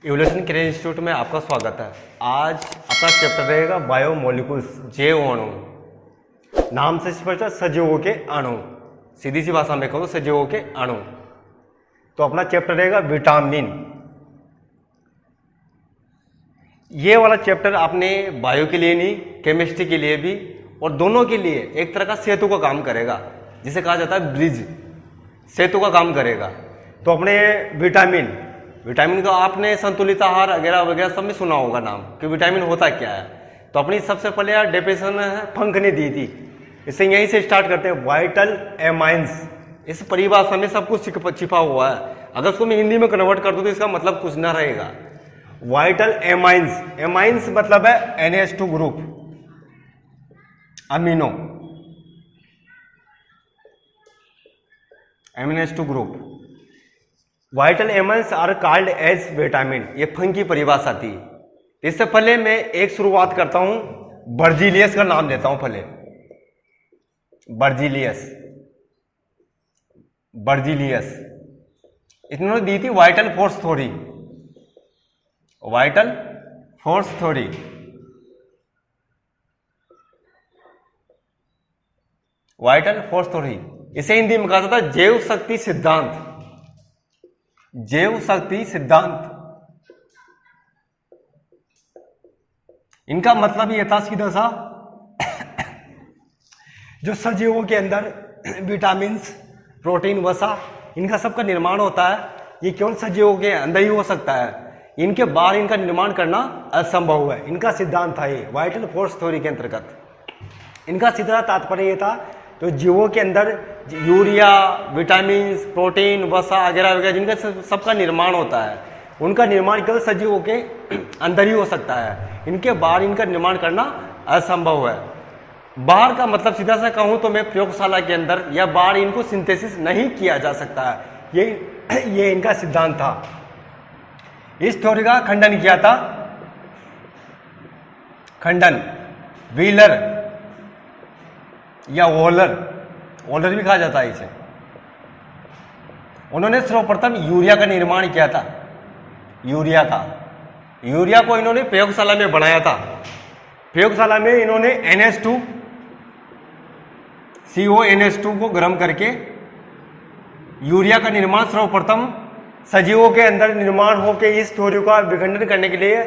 Evolution care institute में आपका स्वागत है। आज अपना चैप्टर रहेगा बायोमोलिकुल्स, जैव अणु। नाम से स्पष्ट है, सजीवों के अणु। सीधी सी भाषा में कहूँ, सजीवों के अणु। तो अपना चैप्टर रहेगा विटामिन। ये वाला चैप्टर आपने बायो के लिए नहीं, केमिस्ट्री के लिए भी, और दोनों के लिए एक तरह का सेतु का काम करेगा, जिसे कहा जाता है ब्रिज, सेतु का काम करेगा। तो अपने विटामिन का आपने संतुलित आहार वगैरह वगैरह सब में सुना होगा नाम कि विटामिन होता क्या है। तो अपनी सबसे पहले यार डेफिनेशन फंक ने दी थी, इसे यहीं से स्टार्ट करते हैं। वाइटल एमाइंस, इस परिभाषा में सब कुछ छिपा हुआ है। अगर उसको मैं हिंदी में कन्वर्ट कर दूं तो इसका मतलब कुछ ना रहेगा। वाइटल एमाइंस, एमाइंस मतलब है NH2 group, amino, NH2 group. Vital amines are called as vitamin, ये फंक की परिभाषा थी। इससे पहले मैं एक शुरुआत करता हूं, बर्जीलियस का नाम लेता हूं पहले। बर्जीलियस इन्होंने दी थी vital force theory, vital force theory. Vital force theory, इसे हिंदी में कहा जाता है जैव शक्ति सिद्धांत। जैव शक्ति सिद्धांत, इनका मतलब ये था सीधा सा जो सजीवों के अंदर विटामिन्स, प्रोटीन, वसा, इनका सबका निर्माण होता है, ये केवल सजीवों के अंदर ही हो सकता है। इनके बाहर इनका निर्माण करना असंभव है। इनका सिद्धांत था ये वाइटल फोर्स थ्योरी के अंतर्गत। इनका सीधा तात्पर्य ये था तो जीवों के अंदर यूरिया, विटामिन, प्रोटीन, वसा वगैरह वगैरह जिनका सबका निर्माण होता है, उनका निर्माण केवल सजीवों के अंदर ही हो सकता है। इनके बाहर इनका निर्माण करना असंभव है। बाहर का मतलब सीधा सा कहूँ तो मैं प्रयोगशाला के अंदर या बाहर इनको सिंथेसिस नहीं किया जा सकता है। ये इनका सिद्धांत था। इस थ्योरी का खंडन किया था, व्हीलर या वॉलर भी कहा जाता है इसे। उन्होंने सर्वप्रथम यूरिया का निर्माण किया था। यूरिया को इन्होंने प्रयोगशाला में बनाया था। प्रयोगशाला में इन्होंने CONH2 को गर्म करके यूरिया का निर्माण सर्वप्रथम सजीवों के अंदर निर्माण होकर इस थ्योरी का विखंडन करने के लिए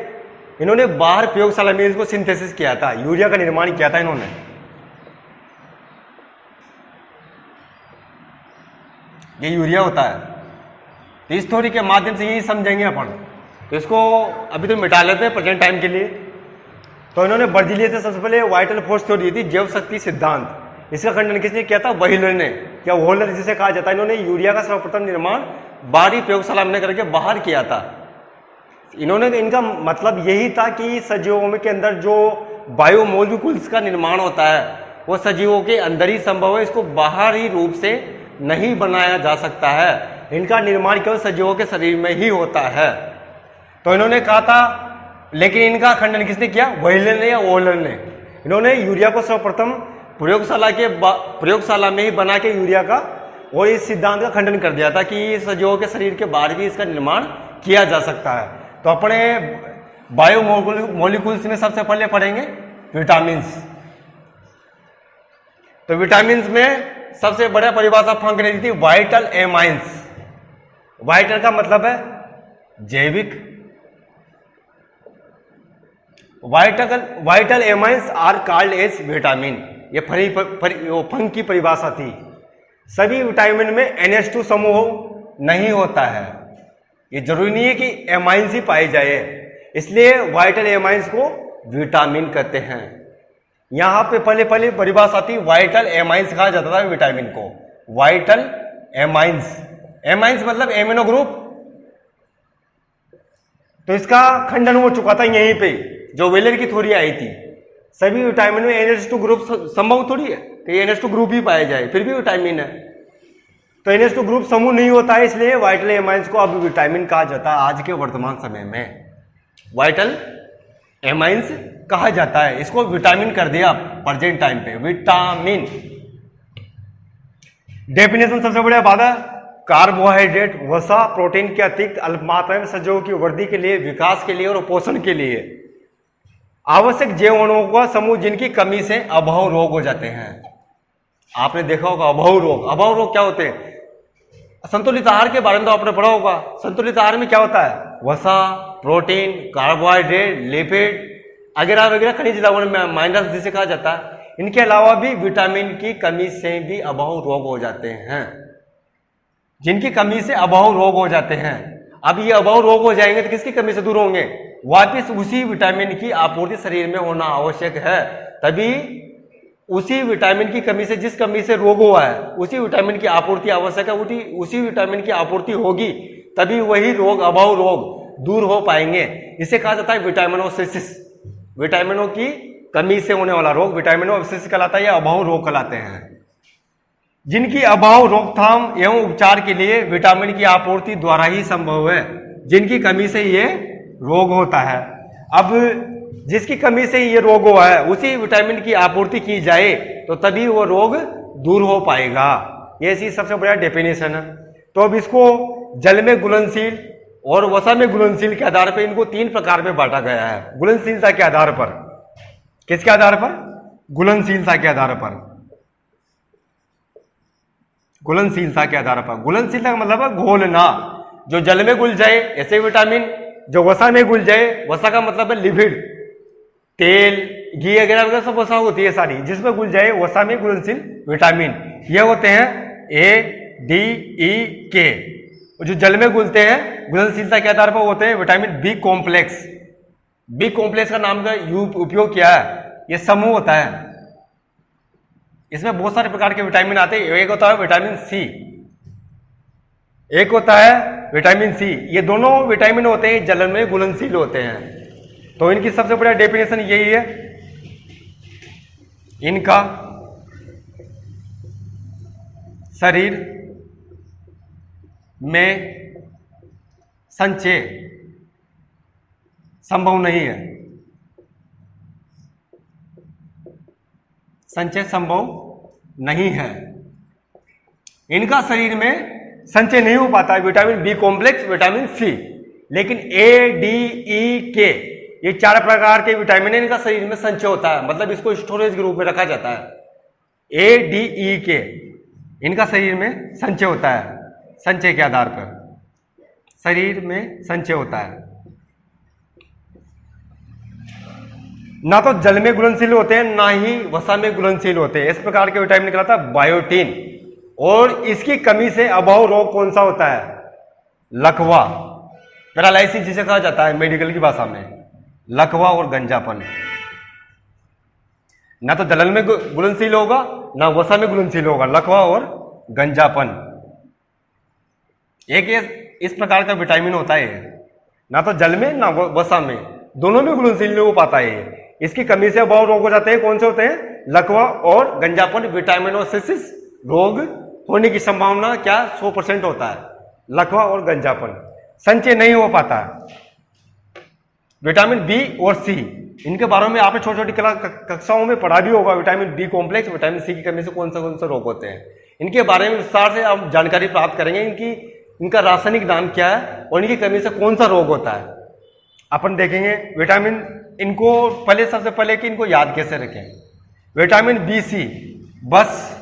इन्होंने बाहर प्रयोगशाला में इसको सिंथेसिस किया था, यूरिया का निर्माण किया था इन्होंने। ये यूरिया होता है। तो इस थ्योरी के माध्यम से यही समझेंगे अपन। तो इसको अभी तो मिटा लेते हैं प्रेजेंट टाइम के लिए। तो इन्होंने बर्जीलियस से सबसे पहले वाइटल फोर्स थ्योरी थी, जैव शक्ति सिद्धांत। इसका खंडन किसने किया था? व्हीलर ने, या वॉलर जिसे कहा जाता है। इन्होंने यूरिया का सर्वप्रथम निर्माण बाहरी प्रयोगशाला में करके बाहर किया था। इनका मतलब यही था कि सजीवों के अंदर जो बायोमोलिकुल्स का निर्माण होता है वो सजीवों के अंदर ही संभव है, इसको बाहरी रूप से नहीं बनाया जा सकता है। इनका निर्माण केवल सजीवों के शरीर में ही होता है। तो इन्होंने कहा था, लेकिन इनका खंडन किसने किया? व्हीलर ने या वॉलर ने। इन्होंने यूरिया को सर्वप्रथम प्रयोगशाला में ही बना के यूरिया का, और इस सिद्धांत का खंडन कर दिया था कि सजीवों के शरीर के बाहर भी इसका निर्माण किया जा सकता है। तो अपने बायोमोलिकुल्स में सबसे पहले पढ़ेंगे विटामिन्स। तो विटामिन्स में सबसे बड़ा परिभाषा फंक ने दी थी वाइटल एमाइंस। वाइटल का मतलब है जैविक। Vital amines are called as vitamin, ये फंक की परिभाषा थी। सभी विटामिन में NH2 समूह नहीं होता है। ये जरूरी नहीं है कि एमाइंस ही पाए जाए, इसलिए वाइटल एमाइंस को विटामिन कहते हैं। यहां पे पहले परिभाषा थी वाइटल एमाइंस कहा जाता था विटामिन को। वाइटल एमाइंस, एमाइंस मतलब एमिनो ग्रुप। तो इसका खंडन हो चुका था यहीं पे, जो व्हीलर की थ्योरी आई थी। सभी विटामिन में NH2 ग्रुप संभव थोड़ी है कि NH2 ग्रुप ही पाया जाए, फिर भी विटामिन है। तो NH2 ग्रुप समूह नहीं होता है, इसलिए वाइटल एमाइंस को अब विटामिन कहा जाता है। आज के वर्तमान समय में वाइटल एमाइंस कहा जाता है, इसको विटामिन कर दिया प्रेजेंट टाइम पे, विटामिन। डेफिनेशन सबसे बढ़िया बात है, कार्बोहाइड्रेट, वसा, प्रोटीन के अतिरिक्त अल्प मात्रा में सजीवों की वृद्धि के लिए, विकास के लिए और पोषण के लिए आवश्यक जैव अणुओं का समूह जिनकी कमी से अभाव रोग हो जाते हैं। आपने देखा होगा अभाव रोग। अभाव रोग क्या होते हैं? संतुलित आहार के बारे में तो आपने पढ़ा होगा। संतुलित आहार में क्या होता है? वसा, प्रोटीन, कार्बोहाइड्रेट, लिपिड वगैरह वगैरह, खनिज लवण में माइनस जिसे कहा जाता है। इनके अलावा भी विटामिन की कमी से भी अभाव रोग हो जाते हैं, जिनकी कमी से अभाव रोग हो जाते हैं। अब ये अभाव रोग हो जाएंगे तो किसकी कमी से दूर होंगे? वापिस उसी विटामिन की आपूर्ति शरीर में होना आवश्यक है, तभी उसी विटामिन की कमी से, जिस कमी से रोग हुआ है उसी विटामिन की आपूर्ति आवश्यक है, उसी विटामिन की आपूर्ति होगी तभी वही रोग, अभाव रोग दूर हो पाएंगे। इसे कहा जाता है विटामिनोसिस। विटामिनों की कमी से होने वाला रोग विटामिनोसिस कहलाता है या अभाव रोग कहलाते हैं। जिनकी अभाव रोकथाम एवं उपचार के लिए विटामिन की आपूर्ति द्वारा ही संभव है, जिनकी कमी से ये रोग होता है। अब जिसकी कमी से ये रोग हुआ है उसी विटामिन की आपूर्ति की जाए तो तभी वो रोग दूर हो पाएगा। ये इसकी सबसे बड़ा डेफिनेशन है। तो अब इसको जल में घुलनशील और वसा में घुलनशील के आधार पर इनको 3 प्रकार में बांटा गया है। घुलनशीलता के आधार पर, किसके आधार पर? घुलनशीलता के आधार पर। घुलनशीलता के आधार पर, घुलनशीलता का मतलब है घोलना। जो जल में घुल जाए ऐसे विटामिन, जो वसा में घुल जाए, वसा का मतलब है लिपिड, तेल, घी वगैरह वगैरह सब वसा होती है सारी, जिसमें घुल जाए वसा में घुलनशील विटामिन ये होते हैं A, D, E, K। जो जल में घुलते हैं घुलनशीलता के आधार पर होते हैं vitamin B complex. B complex का नाम का उपयोग किया है, ये समूह होता है। इसमें बहुत सारे प्रकार के विटामिन आते हैं। एक होता है विटामिन सी, एक होता है विटामिन सी। ये दोनों विटामिन होते हैं जल में घुलनशील होते हैं। तो इनकी सबसे बड़ा डेफिनेशन यही है, इनका शरीर में संचय संभव नहीं है। संचय संभव नहीं है, इनका शरीर में संचय नहीं हो पाता है vitamin B complex, vitamin C. लेकिन ए, डी, ई, के ये 4 प्रकार के विटामिन इनका शरीर में संचय होता है, मतलब इसको स्टोरेज के रूप में रखा जाता है। ए, डी, ई, के इनका शरीर में संचय होता है। संचय के आधार पर शरीर में संचय होता है। ना तो जल में घुलनशील होते हैं ना ही वसा में घुलनशील होते हैं। इस प्रकार के विटामिन कहलाता है बायोटीन। और इसकी कमी से अभाव रोग कौन सा होता है? लकवा, पैरालिसिस जिसे कहा जाता है मेडिकल की भाषा में, लकवा और गंजापन। ना तो जल में घुलनशील होगा ना वसा में घुलनशील होगा, लकवा और गंजापन। एक इस प्रकार का विटामिन होता है, ना तो जल में ना वसा में, दोनों में घुलनशील नहीं हो पाता है। इसकी कमी से अभाव रोग हो जाते हैं। कौन से होते हैं? लकवा और गंजापन। विटामिनोसिस रोग होने की संभावना क्या 100% होता है, लकवा और गंजापन। संचय नहीं हो पाता है। विटामिन बी और सी इनके बारे में आपने छोटी छोटी कक्षाओं में पढ़ा भी होगा। Vitamin B complex, vitamin C की कमी से कौन सा रोग होते हैं, इनके बारे में विस्तार से आप जानकारी प्राप्त करेंगे। इनका रासायनिक नाम क्या है और इनकी कमी से कौन सा रोग होता है अपन देखेंगे। विटामिन इनको पहले, सबसे पहले कि इनको याद कैसे रखें। विटामिन बी सी, बस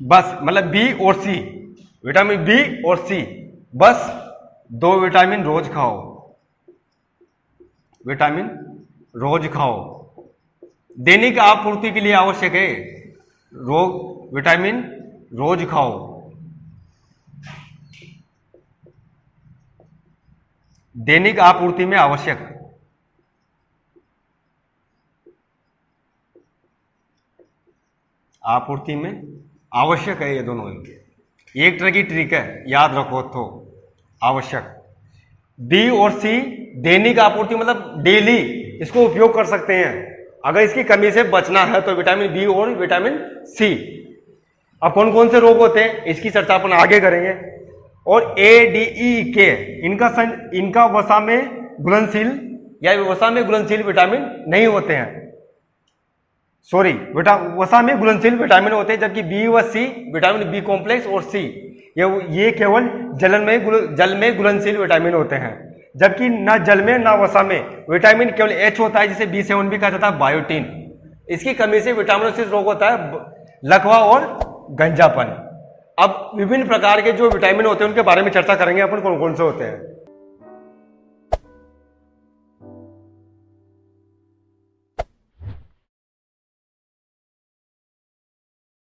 मतलब बी और सी, विटामिन बी और सी, बस 2 विटामिन रोज खाओ। विटामिन रोज खाओ, दैनिक आपूर्ति के लिए आवश्यक है। विटामिन रोज खाओ। दैनिक आपूर्ति में आवश्यक। आपूर्ति में आवश्यक है ये दोनों। एक तरह की ट्रिक है, याद रखो तो आवश्यक। बी और सी दैनिक आपूर्ति मतलब डेली इसको उपयोग कर सकते हैं। अगर इसकी कमी से बचना है तो विटामिन बी और विटामिन सी। अब कौन कौन से रोग होते हैं इसकी चर्चा अपन आगे करेंगे। और ए, डी, ई, के इनका वसा में घुलनशील या वसा में घुलनशील विटामिन नहीं होते हैं। सॉरी वसा में घुलनशील विटामिन होते हैं, जबकि बी व सी, विटामिन बी कॉम्प्लेक्स और सी ये केवल जल में घुलनशील विटामिन होते हैं, जबकि ना जल में ना वसा में विटामिन केवल एच होता है, जिसे B7 भी कहा जाता है, बायोटीन। इसकी कमी से विटामिनोसिस रोग होता है, लकवा और गंजापन। अब विभिन्न प्रकार के जो विटामिन होते हैं उनके बारे में चर्चा करेंगे अपन, कौन कौन से होते हैं।